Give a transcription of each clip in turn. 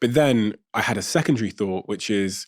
But then I had a secondary thought, which is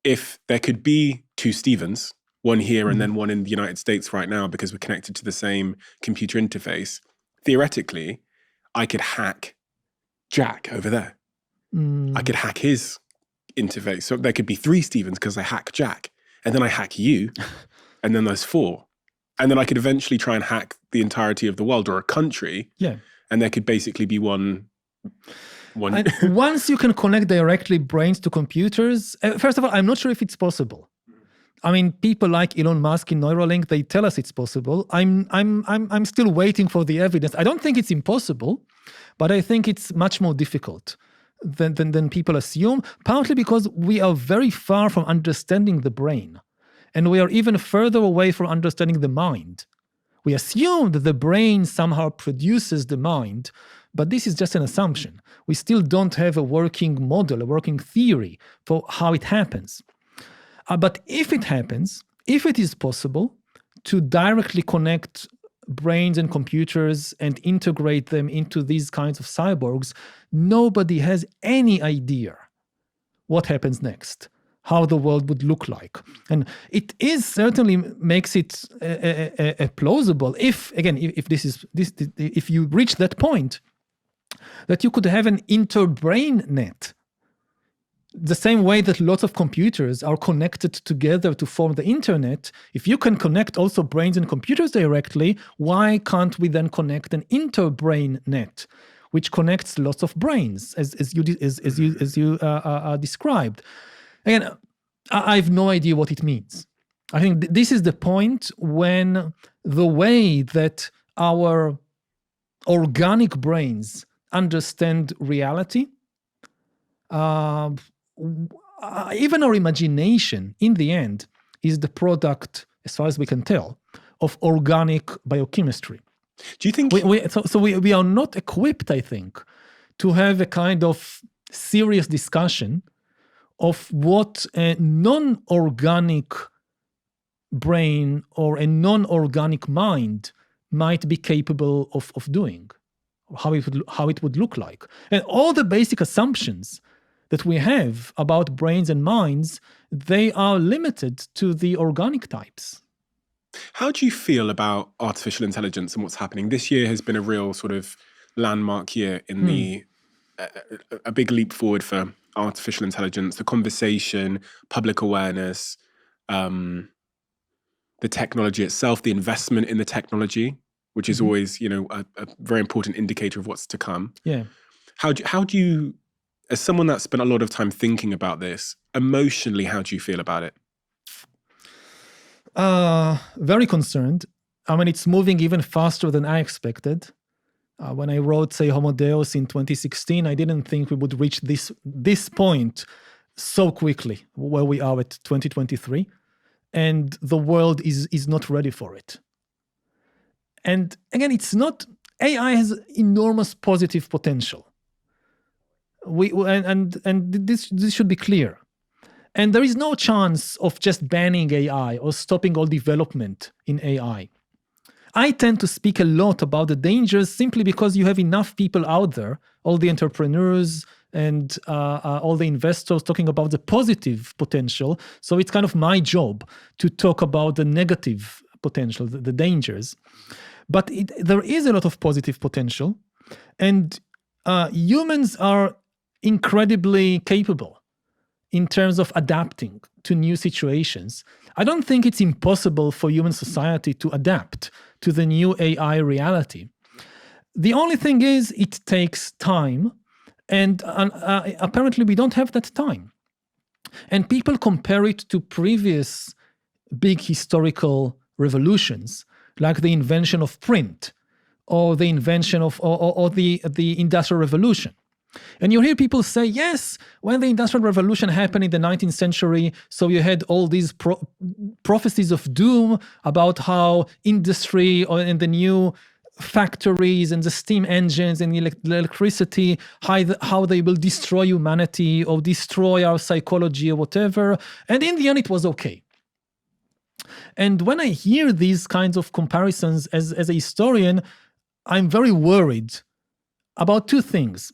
if there could be two Stevens, one here and then one in the United States right now because we're connected to the same computer interface, theoretically, I could hack Jack over there. I could hack his interface. So there could be three Stevens because I hack Jack. And then I hack you. And then there's four. And then I could eventually try and hack the entirety of the world or a country. Yeah. And there could basically be one. And once you can connect directly brains to computers, first of all, I'm not sure if it's possible. I mean, people like Elon Musk in Neuralink, they tell us it's possible. I'm still waiting for the evidence. I don't think it's impossible, but I think it's much more difficult than people assume, partly because we are very far from understanding the brain. And we are even further away from understanding the mind. We assume that the brain somehow produces the mind, but this is just an assumption. We still don't have a working model, a working theory for how it happens. But if it happens, if it is possible to directly connect brains and computers and integrate them into these kinds of cyborgs, nobody has any idea what happens next, how the world would look like. And it is certainly makes it plausible if you reach that point, that you could have an interbrain net. The same way that lots of computers are connected together to form the internet, if you can connect also brains and computers directly, why can't we then connect an interbrain net, which connects lots of brains, as you described? Again, I have no idea what it means. I think this is the point when the way that our organic brains understand reality, even our imagination, in the end, is the product, as far as we can tell, of organic biochemistry. Do you think... We are not equipped, I think, to have a kind of serious discussion of what a non-organic brain or a non-organic mind might be capable of doing, how it would look like. And all the basic assumptions that we have about brains and minds, they are limited to the organic types. How do you feel about artificial intelligence and what's happening? This year has been a real sort of landmark year in a big leap forward for artificial intelligence, the conversation, public awareness, the technology itself, the investment in the technology, which is always, a very important indicator of what's to come. Yeah. How do you, as someone that's spent a lot of time thinking about this, emotionally, how do you feel about it? Very concerned. I mean, it's moving even faster than I expected. When I wrote, say, Homo Deus in 2016, I didn't think we would reach this point so quickly, where we are at 2023. And the world is not ready for it. And again, AI has enormous positive potential. This should be clear. And there is no chance of just banning AI or stopping all development in AI. I tend to speak a lot about the dangers simply because you have enough people out there, all the entrepreneurs and all the investors talking about the positive potential. So it's kind of my job to talk about the negative potential, the dangers. But there is a lot of positive potential. And humans are incredibly capable in terms of adapting to new situations. I don't think it's impossible for human society to adapt to the new AI reality. The only thing is it takes time, and apparently we don't have that time. And people compare it to previous big historical revolutions, like the invention of print, or the invention of or the Industrial Revolution. And you hear people say, yes, when the Industrial Revolution happened in the 19th century, so you had all these prophecies of doom about how industry and the new factories and the steam engines and the electricity, how they will destroy humanity or destroy our psychology or whatever. And in the end, it was okay. And when I hear these kinds of comparisons as a historian, I'm very worried about two things.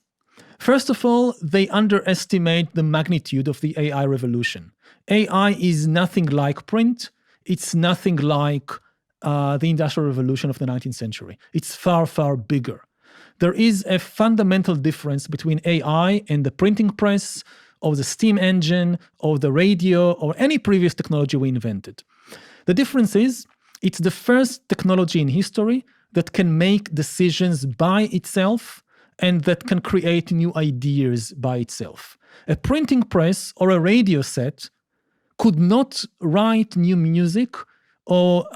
First of all, they underestimate the magnitude of the AI revolution. AI is nothing like print. It's nothing like the Industrial Revolution of the 19th century. It's far, far bigger. There is a fundamental difference between AI and the printing press, or the steam engine, or the radio, or any previous technology we invented. The difference is, it's the first technology in history that can make decisions by itself and that can create new ideas by itself. A printing press or a radio set could not write new music or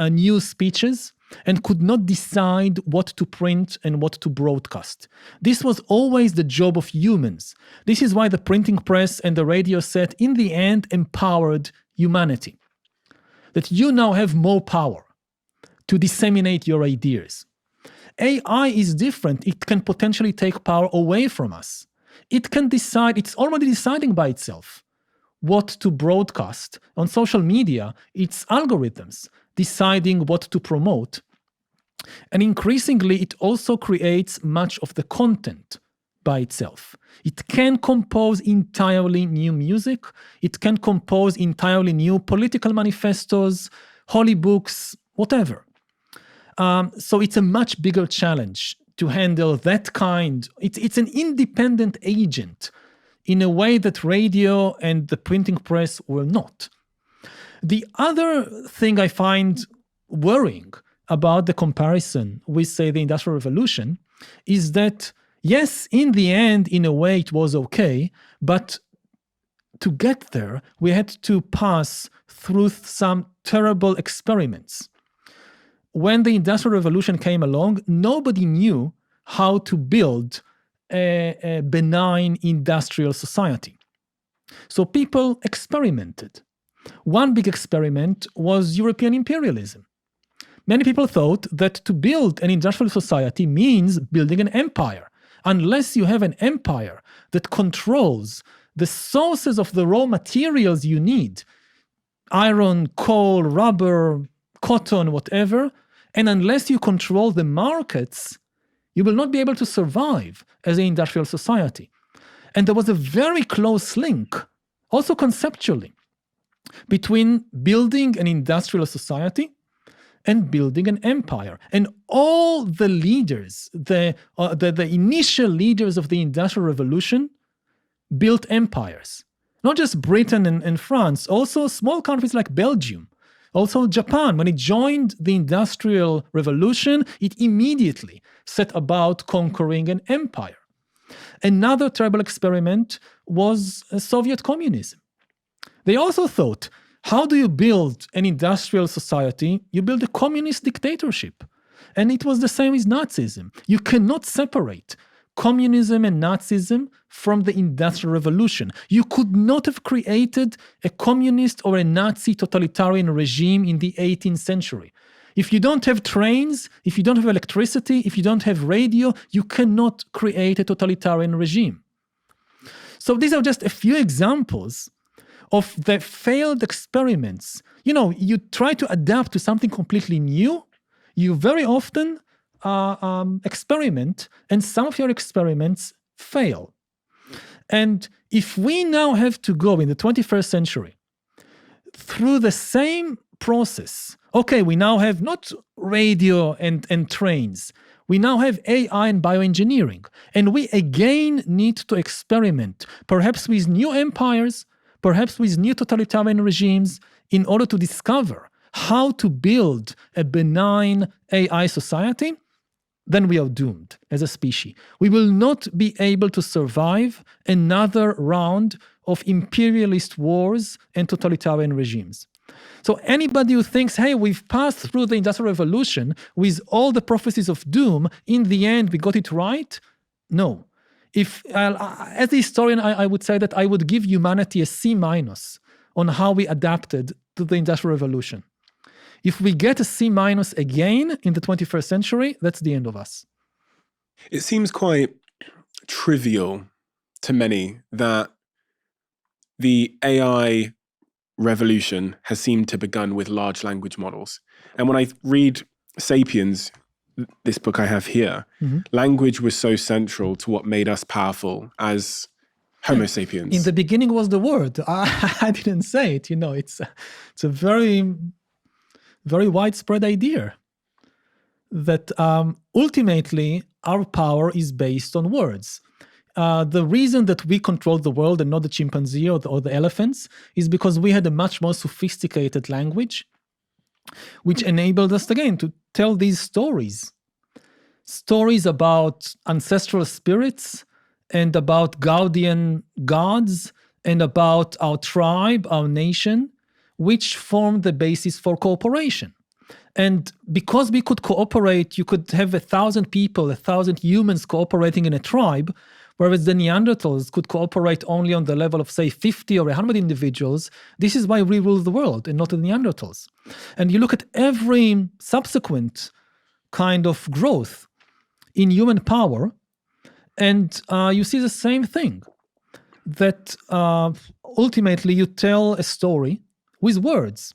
new speeches and could not decide what to print and what to broadcast. This was always the job of humans. This is why the printing press and the radio set in the end empowered humanity. That you now have more power to disseminate your ideas. AI is different. It can potentially take power away from us. It can decide, it's already deciding by itself what to broadcast. On social media, it's algorithms deciding what to promote. And increasingly, it also creates much of the content by itself. It can compose entirely new music. It can compose entirely new political manifestos, holy books, whatever. So it's a much bigger challenge to handle that kind. It's an independent agent in a way that radio and the printing press were not. The other thing I find worrying about the comparison with, say, the Industrial Revolution is that, yes, in the end, in a way, it was okay, but to get there, we had to pass through some terrible experiments. When the Industrial Revolution came along, nobody knew how to build a benign industrial society. So people experimented. One big experiment was European imperialism. Many people thought that to build an industrial society means building an empire. Unless you have an empire that controls the sources of the raw materials you need, iron, coal, rubber, cotton, whatever, and unless you control the markets, you will not be able to survive as an industrial society. And there was a very close link, also conceptually, between building an industrial society and building an empire. And all the leaders, the initial leaders of the Industrial Revolution built empires. Not just Britain and France, also small countries like Belgium. Also Japan, when it joined the Industrial Revolution, it immediately set about conquering an empire. Another terrible experiment was Soviet communism. They also thought, how do you build an industrial society? You build a communist dictatorship. And it was the same with Nazism. You cannot separate communism and Nazism from the Industrial Revolution. You could not have created a communist or a Nazi totalitarian regime in the 18th century. If you don't have trains, if you don't have electricity, if you don't have radio, you cannot create a totalitarian regime. So these are just a few examples of the failed experiments. You know, you try to adapt to something completely new, you very often experiment, and some of your experiments fail. And if we now have to go in the 21st century through the same process, okay, we now have not radio and trains, we now have AI and bioengineering, and we again need to experiment, perhaps with new empires, perhaps with new totalitarian regimes, in order to discover how to build a benign AI society, then we are doomed as a species. We will not be able to survive another round of imperialist wars and totalitarian regimes. So anybody who thinks, hey, we've passed through the Industrial Revolution with all the prophecies of doom, in the end we got it right? No. If as a historian, I would say that I would give humanity a C- on how we adapted to the Industrial Revolution. If we get a C- again in the 21st century, that's the end of us. It seems quite trivial to many that the AI revolution has seemed to begun with large language models. And when I read Sapiens, this book I have here, language was so central to what made us powerful as Homo sapiens. In the beginning was the word. I didn't say it. It's a very, very widespread idea that ultimately our power is based on words. The reason that we control the world and not the chimpanzee or the elephants is because we had a much more sophisticated language, which enabled us, again, to tell these stories. Stories about ancestral spirits and about guardian gods and about our tribe, our nation, which formed the basis for cooperation. And because we could cooperate, you could have 1,000 people, 1,000 humans cooperating in a tribe, whereas the Neanderthals could cooperate only on the level of, say, 50 or 100 individuals. This is why we rule the world and not the Neanderthals. And you look at every subsequent kind of growth in human power, and you see the same thing, that ultimately you tell a story with words.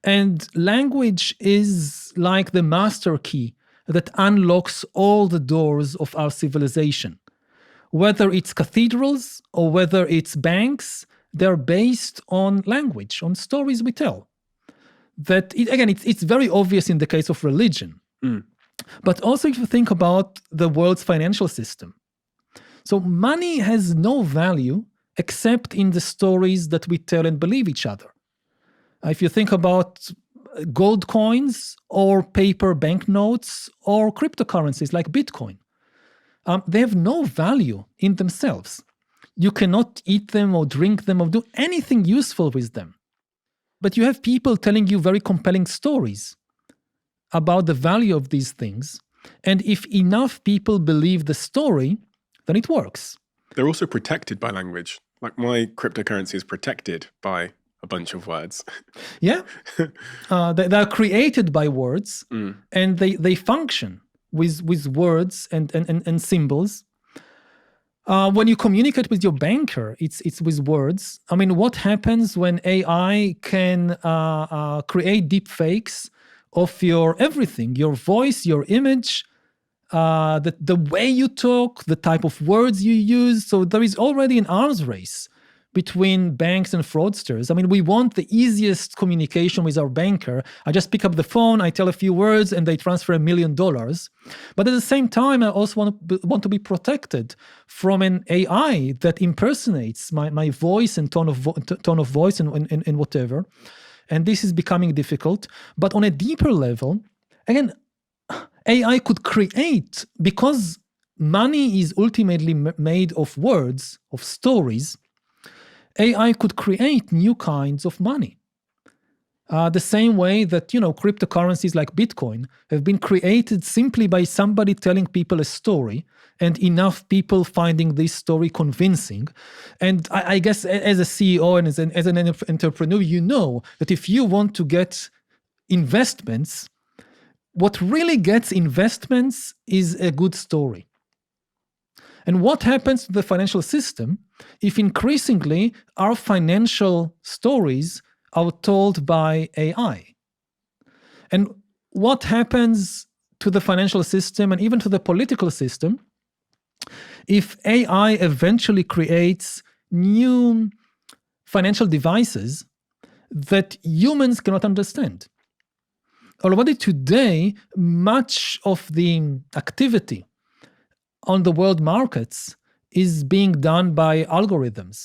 And language is like the master key that unlocks all the doors of our civilization. Whether it's cathedrals or whether it's banks, they're based on language, on stories we tell. It's very obvious in the case of religion. But also if you think about the world's financial system. So money has no value except in the stories that we tell and believe each other. If you think about gold coins or paper banknotes or cryptocurrencies like Bitcoin, they have no value in themselves. You cannot eat them or drink them or do anything useful with them. But you have people telling you very compelling stories about the value of these things. And if enough people believe the story, then it works. They're also protected by language. Like my cryptocurrency is protected by a bunch of words. Yeah. They are created by words, and they function with words and symbols. When you communicate with your banker, it's with words. I mean, what happens when AI can create deep fakes of your everything, your voice, your image, the way you talk, the type of words you use? So there is already an arms race between banks and fraudsters. I mean, we want the easiest communication with our banker. I just pick up the phone, I tell a few words, and they transfer $1 million. But at the same time, I also want to be protected from an AI that impersonates my voice and tone of voice and whatever. And this is becoming difficult. But on a deeper level, again, AI could create, because money is ultimately made of words, of stories, AI could create new kinds of money. The same way that, cryptocurrencies like Bitcoin have been created simply by somebody telling people a story and enough people finding this story convincing. And I guess as a CEO and as an entrepreneur, you know that if you want to get investments, what really gets investments is a good story. And what happens to the financial system if increasingly our financial stories are told by AI? And what happens to the financial system and even to the political system if AI eventually creates new financial devices that humans cannot understand? Already today, much of the activity on the world markets is being done by algorithms.